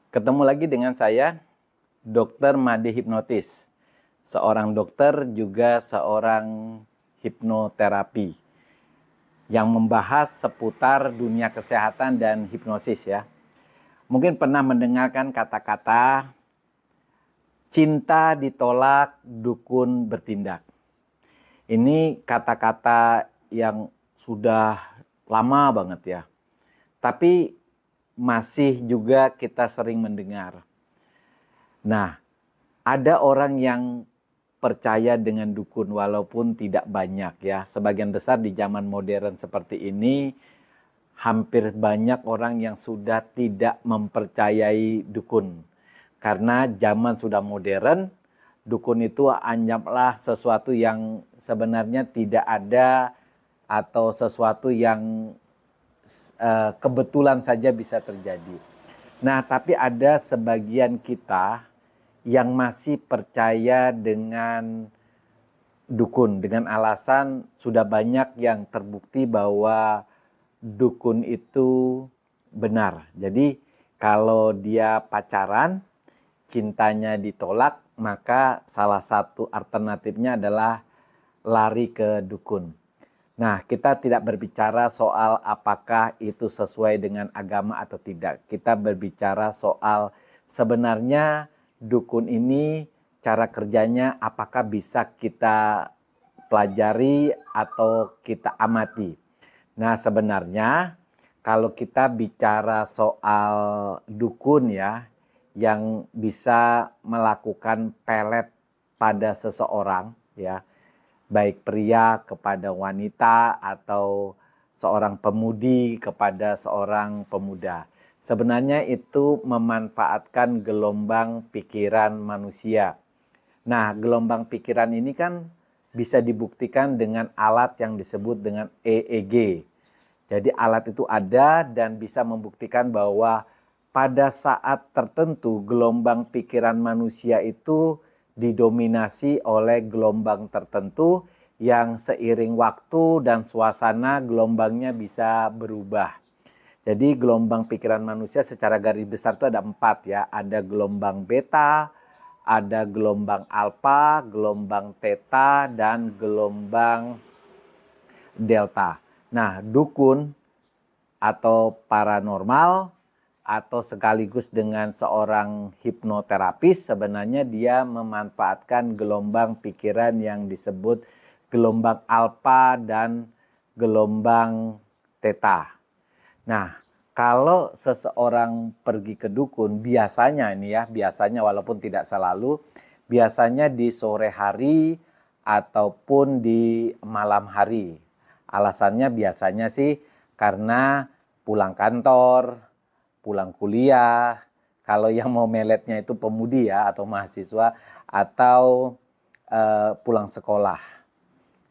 Ketemu lagi dengan saya, Dr. Made Hipnotis. Seorang dokter juga seorang hipnoterapi yang membahas seputar dunia kesehatan dan hipnosis ya. Mungkin pernah mendengarkan kata-kata cinta ditolak, dukun bertindak. Ini kata-kata yang sudah lama banget ya. Tapi masih juga kita sering mendengar. Nah, ada orang yang percaya dengan dukun walaupun tidak banyak ya. Sebagian besar di zaman modern seperti ini hampir banyak orang yang sudah tidak mempercayai dukun. Karena zaman sudah modern, dukun itu anggaplah sesuatu yang sebenarnya tidak ada atau sesuatu yang kebetulan saja bisa terjadi. Nah, tapi ada sebagian kita yang masih percaya dengan dukun dengan alasan sudah banyak yang terbukti bahwa dukun itu benar. Jadi kalau dia pacaran, cintanya ditolak, maka salah satu alternatifnya adalah lari ke dukun. Nah, kita tidak berbicara soal apakah itu sesuai dengan agama atau tidak. Kita berbicara soal sebenarnya dukun ini cara kerjanya apakah bisa kita pelajari atau kita amati. Nah, sebenarnya kalau kita bicara soal dukun ya, yang bisa melakukan pelet pada seseorang ya, baik pria kepada wanita atau seorang pemudi kepada seorang pemuda. Sebenarnya itu memanfaatkan gelombang pikiran manusia. Nah, gelombang pikiran ini kan bisa dibuktikan dengan alat yang disebut dengan EEG. Jadi alat itu ada dan bisa membuktikan bahwa pada saat tertentu gelombang pikiran manusia itu didominasi oleh gelombang tertentu yang seiring waktu dan suasana gelombangnya bisa berubah. Jadi gelombang pikiran manusia secara garis besar itu ada 4 ya. Ada gelombang beta, ada gelombang alfa, gelombang theta, dan gelombang delta. Nah, dukun atau paranormal atau sekaligus dengan seorang hipnoterapis sebenarnya dia memanfaatkan gelombang pikiran yang disebut gelombang alfa dan gelombang theta. Nah, kalau seseorang pergi ke dukun biasanya ini ya, biasanya walaupun tidak selalu, biasanya di sore hari ataupun di malam hari. Alasannya biasanya sih karena pulang kantor, pulang kuliah, kalau yang mau meletnya itu pemudi ya atau mahasiswa atau pulang sekolah.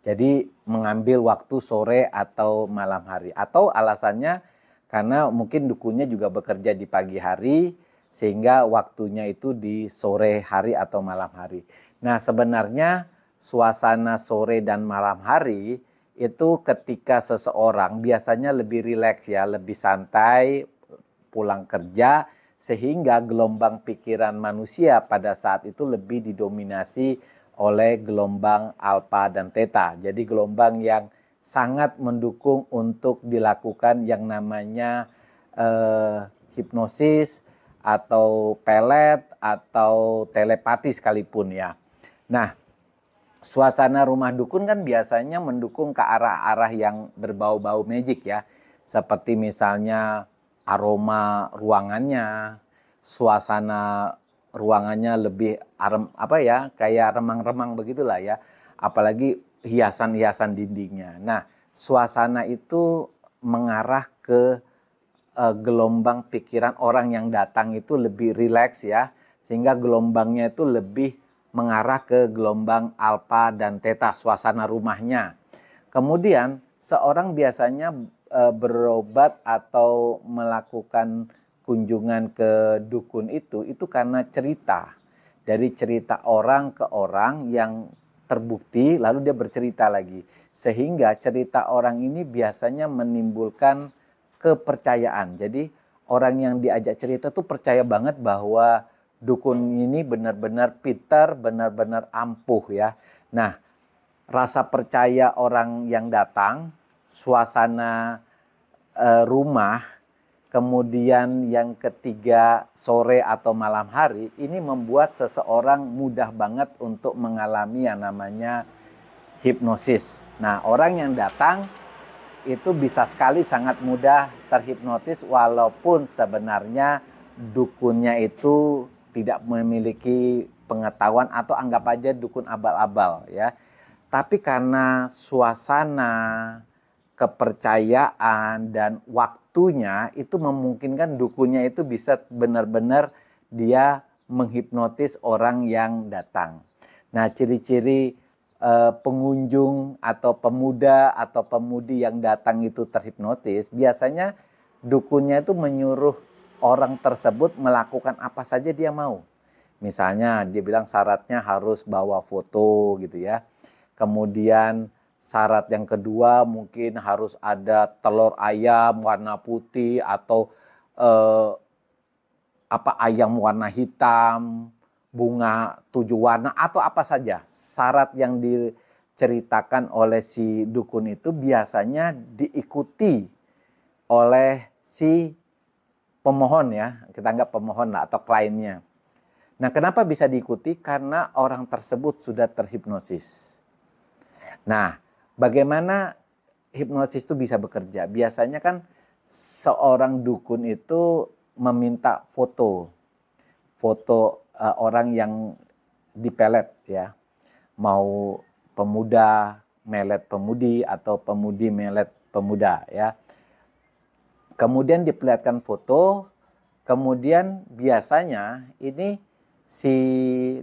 Jadi mengambil waktu sore atau malam hari. Atau alasannya karena mungkin dukunnya juga bekerja di pagi hari sehingga waktunya itu di sore hari atau malam hari. Nah, sebenarnya suasana sore dan malam hari itu ketika seseorang biasanya lebih rileks ya, lebih santai pulang kerja sehingga gelombang pikiran manusia pada saat itu lebih didominasi oleh gelombang alfa dan theta. Jadi gelombang yang sangat mendukung untuk dilakukan yang namanya hipnosis atau pelet atau telepati sekalipun ya. Nah, suasana rumah dukun kan biasanya mendukung ke arah-arah yang berbau-bau magic ya. Seperti misalnya aroma ruangannya, suasana ruangannya lebih kayak remang-remang begitulah ya. Apalagi hiasan-hiasan dindingnya. Nah, suasana itu mengarah ke gelombang pikiran orang yang datang itu lebih rileks ya. Sehingga gelombangnya itu lebih mengarah ke gelombang alfa dan theta suasana rumahnya. Kemudian seorang biasanya berobat atau melakukan kunjungan ke dukun itu karena cerita. Dari cerita orang ke orang yang terbukti lalu dia bercerita lagi. Sehingga cerita orang ini biasanya menimbulkan kepercayaan. Jadi orang yang diajak cerita tuh percaya banget bahwa dukun ini benar-benar pintar, benar-benar ampuh ya. Nah, rasa percaya orang yang datang, suasana rumah, kemudian yang ketiga sore atau malam hari, ini membuat seseorang mudah banget untuk mengalami yang namanya hipnosis. Nah, orang yang datang itu bisa sekali sangat mudah terhipnotis walaupun sebenarnya dukunnya itu tidak memiliki pengetahuan atau anggap aja dukun abal-abal ya. Tapi karena suasana, kepercayaan dan waktunya itu memungkinkan dukunnya itu bisa benar-benar dia menghipnotis orang yang datang. Nah, ciri-ciri pengunjung atau pemuda atau pemudi yang datang itu terhipnotis, biasanya dukunnya itu menyuruh orang tersebut melakukan apa saja dia mau. Misalnya dia bilang syaratnya harus bawa foto gitu ya. Kemudian syarat yang kedua mungkin harus ada telur ayam warna putih atau ayam warna hitam, bunga 7 warna atau apa saja. Syarat yang diceritakan oleh si dukun itu biasanya diikuti oleh si pemohon ya. Kita anggap pemohon lah atau kliennya. Nah, kenapa bisa diikuti? Karena orang tersebut sudah terhipnosis. Nah, bagaimana hipnosis itu bisa bekerja? Biasanya kan seorang dukun itu meminta foto orang yang dipelet ya, mau pemuda melet pemudi atau pemudi melet pemuda ya. Kemudian diperlihatkan foto, kemudian biasanya ini si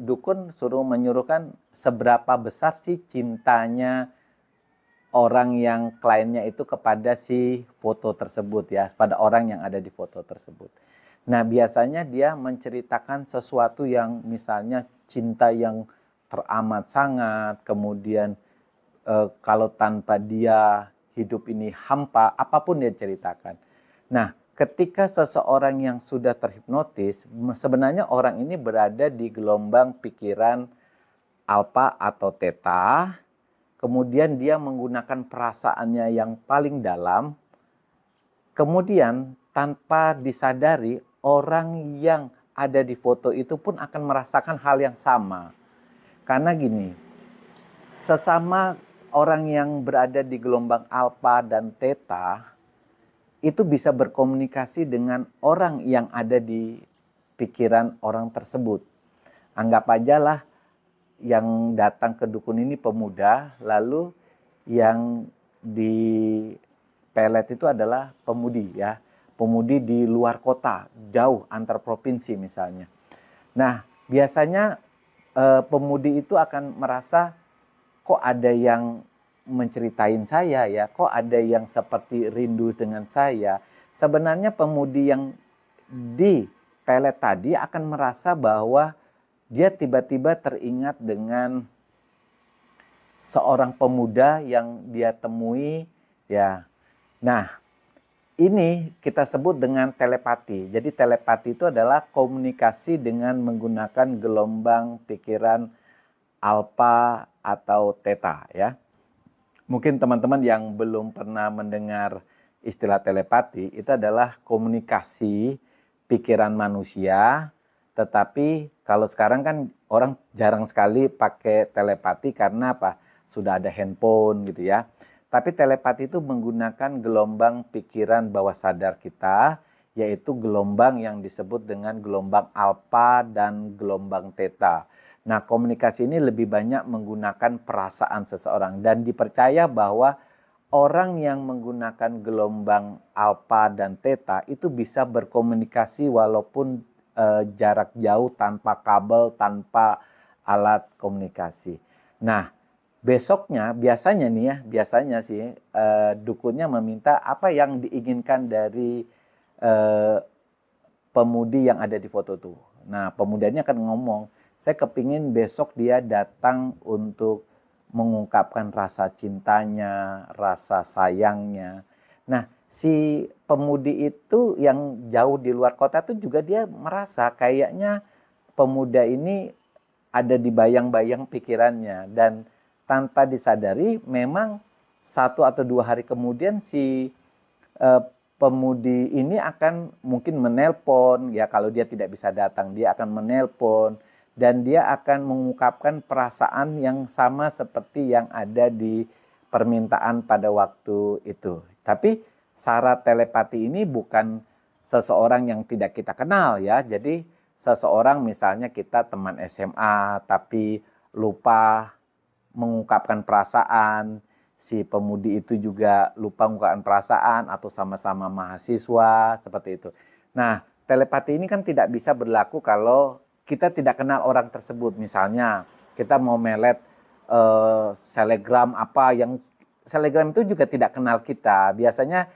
dukun menyuruhkan seberapa besar sih cintanya orang yang kliennya itu kepada si foto tersebut ya, pada orang yang ada di foto tersebut. Nah, biasanya dia menceritakan sesuatu yang misalnya cinta yang teramat sangat, kemudian kalau tanpa dia hidup ini hampa, apapun dia ceritakan. Nah, ketika seseorang yang sudah terhipnotis, sebenarnya orang ini berada di gelombang pikiran alfa atau theta, kemudian dia menggunakan perasaannya yang paling dalam, kemudian tanpa disadari orang yang ada di foto itu pun akan merasakan hal yang sama. Karena gini, sesama orang yang berada di gelombang alfa dan theta itu bisa berkomunikasi dengan orang yang ada di pikiran orang tersebut. Anggap aja lah yang datang ke dukun ini pemuda, lalu yang di pelet itu adalah pemudi ya. Pemudi di luar kota, jauh antar provinsi misalnya. Nah, biasanya pemudi itu akan merasa kok ada yang menceritain saya ya, kok ada yang seperti rindu dengan saya. Sebenarnya pemudi yang di pelet tadi akan merasa bahwa dia tiba-tiba teringat dengan seorang pemuda yang dia temui ya. Nah, ini kita sebut dengan telepati. Jadi telepati itu adalah komunikasi dengan menggunakan gelombang pikiran alfa atau theta ya. Mungkin teman-teman yang belum pernah mendengar istilah telepati, itu adalah komunikasi pikiran manusia, tetapi kalau sekarang kan orang jarang sekali pakai telepati karena apa? Sudah ada handphone gitu ya. Tapi telepati itu menggunakan gelombang pikiran bawah sadar kita, yaitu gelombang yang disebut dengan gelombang alfa dan gelombang theta. Nah, komunikasi ini lebih banyak menggunakan perasaan seseorang dan dipercaya bahwa orang yang menggunakan gelombang alfa dan theta itu bisa berkomunikasi walaupun jarak jauh tanpa kabel, tanpa alat komunikasi. Nah, besoknya biasanya nih ya, biasanya sih dukunnya meminta apa yang diinginkan dari pemudi yang ada di foto tuh. Nah, pemudinya akan ngomong, saya kepingin besok dia datang untuk mengungkapkan rasa cintanya, rasa sayangnya. Nah, si pemudi itu yang jauh di luar kota tuh juga dia merasa kayaknya pemuda ini ada di bayang-bayang pikirannya, dan tanpa disadari memang 1 atau 2 hari kemudian si pemudi ini akan mungkin menelpon, ya kalau dia tidak bisa datang dia akan menelpon dan dia akan mengungkapkan perasaan yang sama seperti yang ada di permintaan pada waktu itu. Tapi syarat telepati ini bukan seseorang yang tidak kita kenal ya. Jadi seseorang misalnya kita teman SMA tapi lupa mengungkapkan perasaan, si pemudi itu juga lupa mengungkapkan perasaan atau sama-sama mahasiswa seperti itu. Nah, telepati ini kan tidak bisa berlaku kalau kita tidak kenal orang tersebut. Misalnya kita mau melet selegram apa yang selegram itu juga tidak kenal kita. Biasanya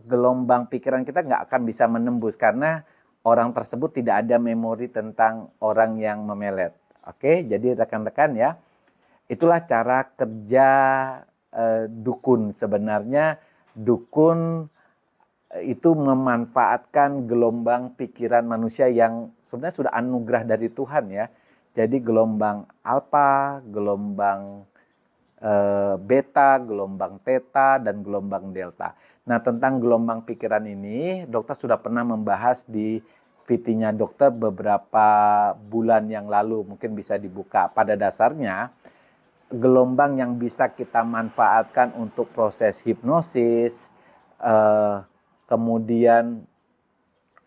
gelombang pikiran kita nggak akan bisa menembus karena orang tersebut tidak ada memori tentang orang yang memelet. Oke, jadi rekan-rekan ya, itulah cara kerja dukun. Sebenarnya dukun itu memanfaatkan gelombang pikiran manusia yang sebenarnya sudah anugerah dari Tuhan ya. Jadi gelombang alfa, gelombang beta, gelombang theta, dan gelombang delta. Nah, tentang gelombang pikiran ini, dokter sudah pernah membahas di VT-nya dokter beberapa bulan yang lalu. Mungkin bisa dibuka. Pada dasarnya, gelombang yang bisa kita manfaatkan untuk proses hipnosis, kemudian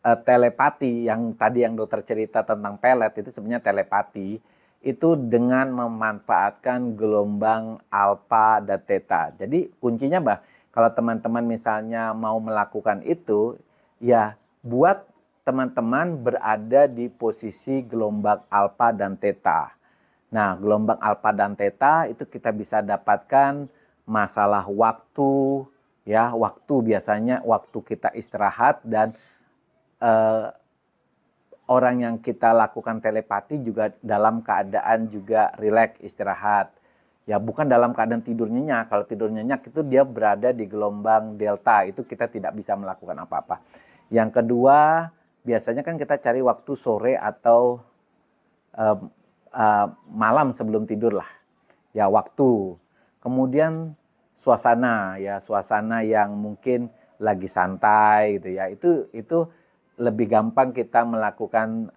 telepati, yang tadi yang dokter cerita tentang pelet, itu sebenarnya telepati, itu dengan memanfaatkan gelombang alfa dan theta. Jadi kuncinya kalau teman-teman misalnya mau melakukan itu, ya buat teman-teman berada di posisi gelombang alfa dan theta. Nah, gelombang alfa dan theta itu kita bisa dapatkan masalah waktu, ya waktu biasanya waktu kita istirahat dan orang yang kita lakukan telepati juga dalam keadaan juga rileks istirahat. Ya bukan dalam keadaan tidur nyenyak. Kalau tidur nyenyak itu dia berada di gelombang delta. Itu kita tidak bisa melakukan apa-apa. Yang kedua, biasanya kan kita cari waktu sore atau malam sebelum tidur lah. Ya waktu. Kemudian suasana, ya suasana yang mungkin lagi santai gitu ya. Itu lebih gampang kita melakukan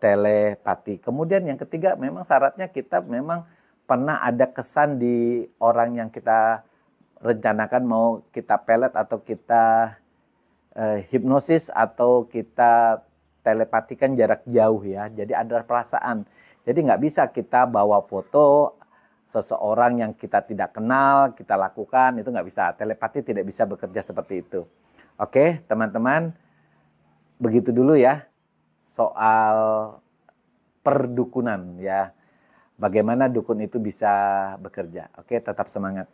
telepati. Kemudian yang ketiga, memang syaratnya kita memang pernah ada kesan di orang yang kita rencanakan mau kita pelet atau kita hipnosis atau kita telepatikan jarak jauh ya. Jadi ada perasaan. Jadi nggak bisa kita bawa foto seseorang yang kita tidak kenal, kita lakukan, itu nggak bisa. Telepati tidak bisa bekerja seperti itu. Oke, teman-teman. Begitu dulu ya soal perdukunan ya. Bagaimana dukun itu bisa bekerja. Oke, tetap semangat.